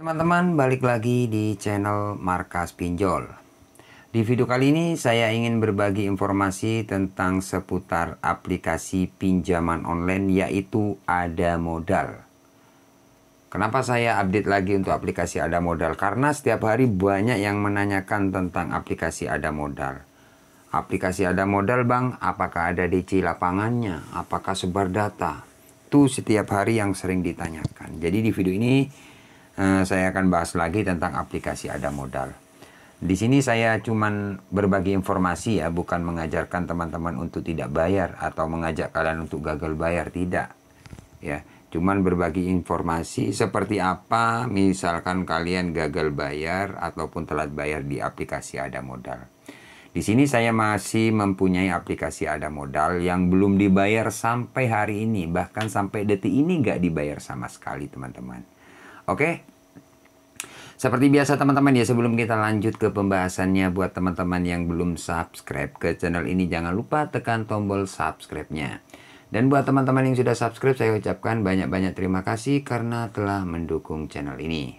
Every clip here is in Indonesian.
Teman-teman, balik lagi di channel Markas Pinjol. Di video kali ini saya ingin berbagi informasi tentang seputar aplikasi pinjaman online, yaitu Ada Modal. Kenapa saya update lagi untuk aplikasi Ada Modal? Karena setiap hari banyak yang menanyakan tentang aplikasi Ada Modal. Aplikasi Ada Modal, Bang, apakah ada DC lapangannya? Apakah sebar data? Itu setiap hari yang sering ditanyakan. Jadi di video ini saya akan bahas lagi tentang aplikasi Ada Modal. Di sini saya cuman berbagi informasi ya, bukan mengajarkan teman-teman untuk tidak bayar atau mengajak kalian untuk gagal bayar, tidak. Ya, cuman berbagi informasi seperti apa misalkan kalian gagal bayar ataupun telat bayar di aplikasi Ada Modal. Di sini saya masih mempunyai aplikasi Ada Modal yang belum dibayar sampai hari ini, bahkan sampai detik ini nggak dibayar sama sekali, teman-teman. Oke, seperti biasa teman-teman ya, sebelum kita lanjut ke pembahasannya, buat teman-teman yang belum subscribe ke channel ini, jangan lupa tekan tombol subscribe-nya. Dan buat teman-teman yang sudah subscribe, saya ucapkan banyak-banyak terima kasih karena telah mendukung channel ini.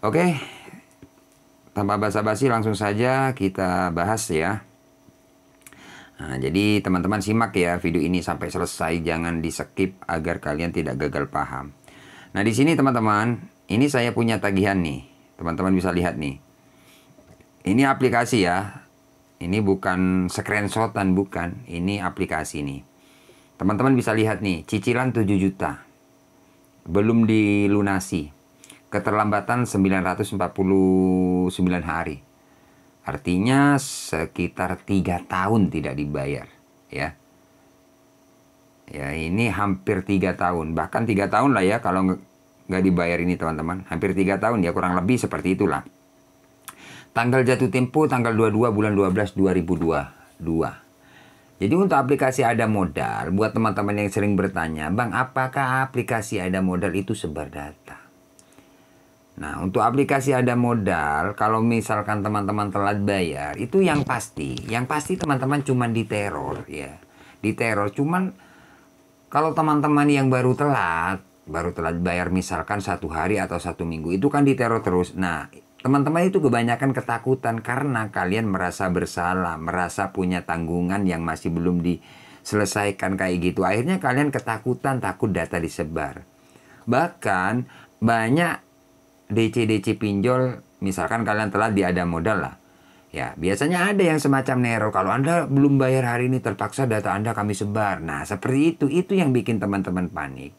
Oke, tanpa basa-basi langsung saja kita bahas ya. Nah, jadi teman-teman simak ya video ini sampai selesai, jangan di-skip agar kalian tidak gagal paham. Nah, di sini teman-teman, ini saya punya tagihan nih. Teman-teman bisa lihat nih. Ini aplikasi ya. Ini bukan screenshotan, bukan. Ini aplikasi nih. Teman-teman bisa lihat nih, cicilan 7 juta. Belum dilunasi. Keterlambatan 949 hari. Artinya sekitar 3 tahun tidak dibayar, ya. Ya, ini hampir 3 tahun, bahkan 3 tahun lah ya kalau nggak dibayar ini teman-teman. Hampir 3 tahun ya, kurang lebih seperti itulah. Tanggal jatuh tempo tanggal 22 bulan 12 2022. Jadi untuk aplikasi Ada Modal, buat teman-teman yang sering bertanya, Bang, apakah aplikasi Ada Modal itu sebar data? Nah, untuk aplikasi Ada Modal, kalau misalkan teman-teman telat bayar, itu yang pasti teman-teman cuman diteror ya. Diteror, cuman kalau teman-teman yang baru telat bayar misalkan 1 hari atau 1 minggu, itu kan diteror terus. Nah, teman-teman itu kebanyakan ketakutan karena kalian merasa bersalah, merasa punya tanggungan yang masih belum diselesaikan kayak gitu. Akhirnya kalian ketakutan, takut data disebar. Bahkan banyak DC pinjol, misalkan kalian telat di Ada Modal lah. Ya, biasanya ada yang semacam neror. Kalau Anda belum bayar hari ini, terpaksa data Anda kami sebar. Nah, seperti itu. Itu yang bikin teman-teman panik.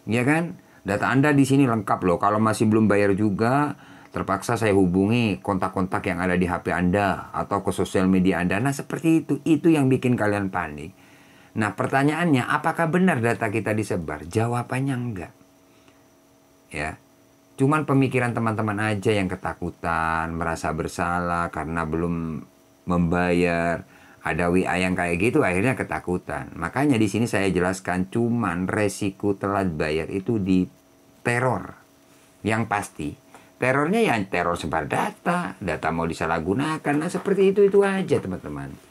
Ya kan? Data Anda di sini lengkap loh. Kalau masih belum bayar juga, terpaksa saya hubungi kontak-kontak yang ada di HP Anda atau ke sosial media Anda. Nah, seperti itu. Itu yang bikin kalian panik. Nah, pertanyaannya, apakah benar data kita disebar? Jawabannya enggak. Ya. Cuman pemikiran teman-teman aja yang ketakutan, merasa bersalah karena belum membayar. Ada WA yang kayak gitu, akhirnya ketakutan. Makanya di sini saya jelaskan, cuman resiko telat bayar itu di teror. Yang pasti, terornya ya teror sebar data mau disalahgunakan. Nah, seperti itu aja teman-teman.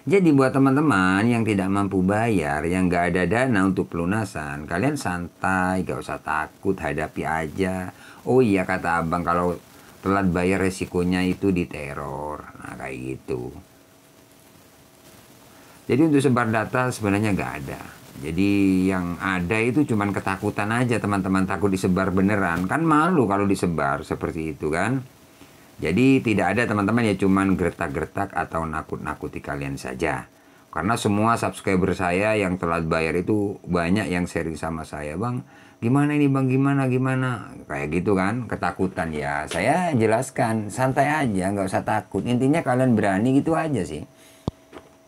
Jadi buat teman-teman yang tidak mampu bayar, yang gak ada dana untuk pelunasan, kalian santai, gak usah takut, hadapi aja. Oh iya, kata abang, kalau telat bayar resikonya itu diteror. Nah, kayak gitu. Jadi untuk sebar data sebenarnya gak ada. Jadi yang ada itu cuman ketakutan aja, teman-teman, takut disebar beneran. Kan malu kalau disebar seperti itu kan. Jadi tidak ada teman-teman ya, cuman gertak-gertak atau nakut-nakuti kalian saja. Karena semua subscriber saya yang telat bayar itu banyak yang sharing sama saya, Bang, gimana ini Bang, gimana. Kayak gitu kan, ketakutan ya. Saya jelaskan, santai aja, nggak usah takut. Intinya kalian berani gitu aja sih.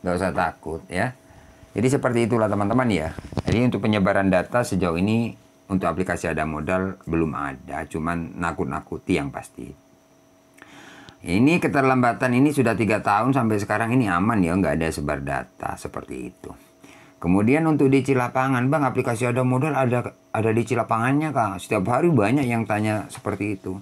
Nggak usah takut ya. Jadi seperti itulah teman-teman ya. Jadi untuk penyebaran data sejauh ini untuk aplikasi Ada Modal belum ada, cuman nakut-nakuti yang pasti. Ini keterlambatan ini sudah 3 tahun sampai sekarang ini aman ya, nggak ada sebar data seperti itu. Kemudian untuk DC lapangan, Bang, aplikasi Ada Modal ada DC lapangannya Kak? Setiap hari banyak yang tanya seperti itu.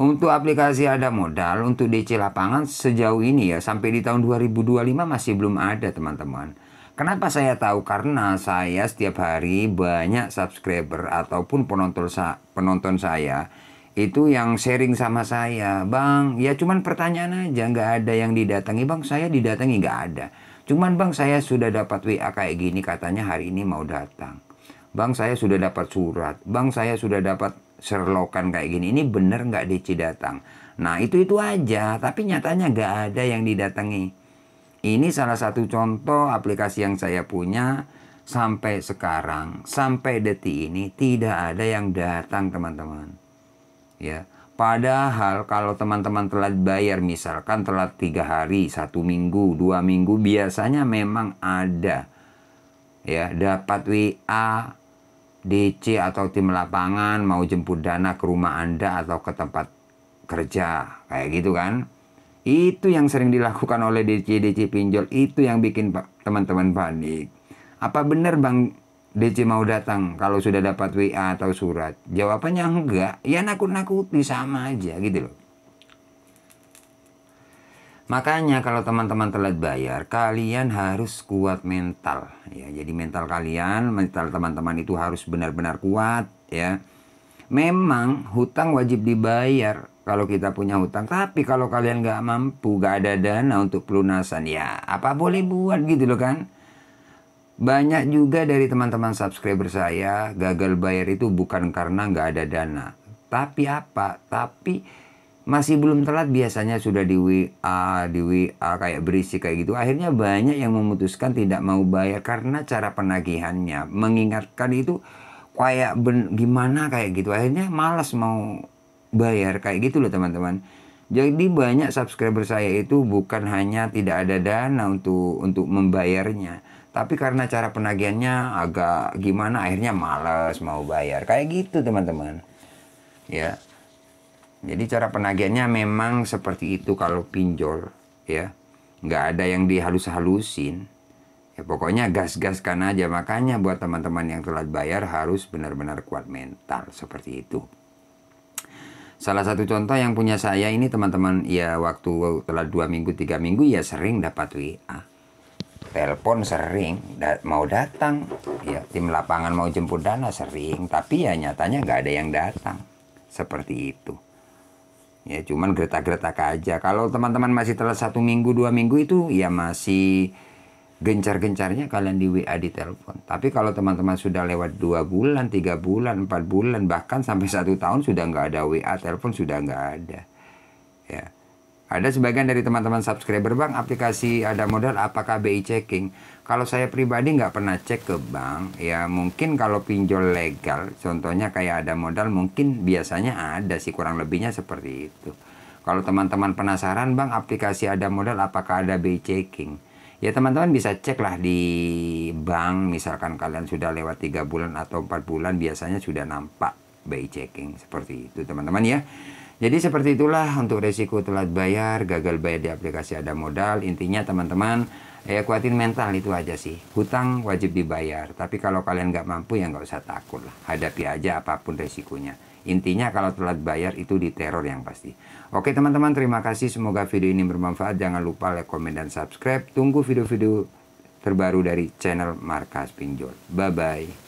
Untuk aplikasi Ada Modal, untuk DC lapangan sejauh ini ya, sampai di tahun 2025 masih belum ada teman-teman. Kenapa saya tahu? Karena saya setiap hari banyak subscriber ataupun penonton saya itu yang sharing sama saya, Bang, ya cuman pertanyaan aja, nggak ada yang didatangi, Bang, saya didatangi nggak ada. Cuman Bang, saya sudah dapat WA kayak gini, katanya hari ini mau datang. Bang, saya sudah dapat surat. Bang, saya sudah dapat serlokan kayak gini. Ini bener nggak DC datang? Nah, itu aja. Tapi nyatanya nggak ada yang didatangi. Ini salah satu contoh aplikasi yang saya punya sampai sekarang, sampai detik ini tidak ada yang datang, teman-teman. Ya, padahal kalau teman-teman telat bayar, misalkan telat 3 hari, 1 minggu, 2 minggu, biasanya memang ada. Ya, dapat WA, DC atau tim lapangan mau jemput dana ke rumah Anda atau ke tempat kerja, kayak gitu kan. Itu yang sering dilakukan oleh DC pinjol, itu yang bikin teman-teman panik. Apa benar Bang DC mau datang kalau sudah dapat WA atau surat? Jawabannya enggak, ya nakut-nakuti, sama aja gitu loh. Makanya kalau teman-teman telat bayar, kalian harus kuat mental. Ya, jadi mental kalian, mental teman-teman itu harus benar-benar kuat ya. Memang hutang wajib dibayar kalau kita punya hutang. Tapi kalau kalian nggak mampu, nggak ada dana untuk pelunasan, ya apa boleh buat gitu loh kan. Banyak juga dari teman-teman subscriber saya gagal bayar itu bukan karena nggak ada dana. Tapi apa? Tapi masih belum telat, biasanya sudah di WA kayak berisik kayak gitu. Akhirnya banyak yang memutuskan tidak mau bayar karena cara penagihannya. Mengingatkan itu kayak gimana kayak gitu, akhirnya malas mau bayar kayak gitu loh teman-teman. Jadi banyak subscriber saya itu bukan hanya tidak ada dana untuk membayarnya, tapi karena cara penagihannya agak gimana, akhirnya malas mau bayar kayak gitu teman-teman ya. Jadi cara penagihannya memang seperti itu kalau pinjol ya, nggak ada yang dihalus-halusin. Ya pokoknya gas-gaskan aja. Makanya buat teman-teman yang telat bayar harus benar-benar kuat mental seperti itu. Salah satu contoh yang punya saya ini teman-teman, ya waktu telat 2 minggu 3 minggu ya sering dapat WA. Telepon sering, mau datang. Ya tim lapangan mau jemput dana sering. Tapi ya nyatanya nggak ada yang datang. Seperti itu. Ya cuman gertak-gertak aja. Kalau teman-teman masih telat 1 minggu 2 minggu itu ya masih gencar-gencarnya kalian di WA, di telepon. Tapi kalau teman-teman sudah lewat 2 bulan, 3 bulan, 4 bulan, bahkan sampai 1 tahun sudah nggak ada WA, telepon sudah nggak ada. Ya. Ada sebagian dari teman-teman subscriber, Bang, aplikasi Ada Modal apakah BI checking? Kalau saya pribadi nggak pernah cek ke bank. Ya mungkin kalau pinjol legal, contohnya kayak Ada Modal, mungkin biasanya ada sih, kurang lebihnya seperti itu. Kalau teman-teman penasaran, Bang, aplikasi Ada Modal apakah ada BI checking? Ya teman-teman bisa cek lah di bank, misalkan kalian sudah lewat 3 bulan atau 4 bulan, biasanya sudah nampak BI checking seperti itu teman-teman ya. Jadi seperti itulah untuk resiko telat bayar, gagal bayar di aplikasi Ada Modal. Intinya teman-teman ya kuatin mental, itu aja sih. Hutang wajib dibayar, tapi kalau kalian nggak mampu ya nggak usah takut lah. Hadapi aja apapun resikonya. Intinya kalau telat bayar itu diteror yang pasti. Oke teman-teman, terima kasih. Semoga video ini bermanfaat. Jangan lupa like, komen, dan subscribe. Tunggu video-video terbaru dari channel Markas Pinjol. Bye-bye.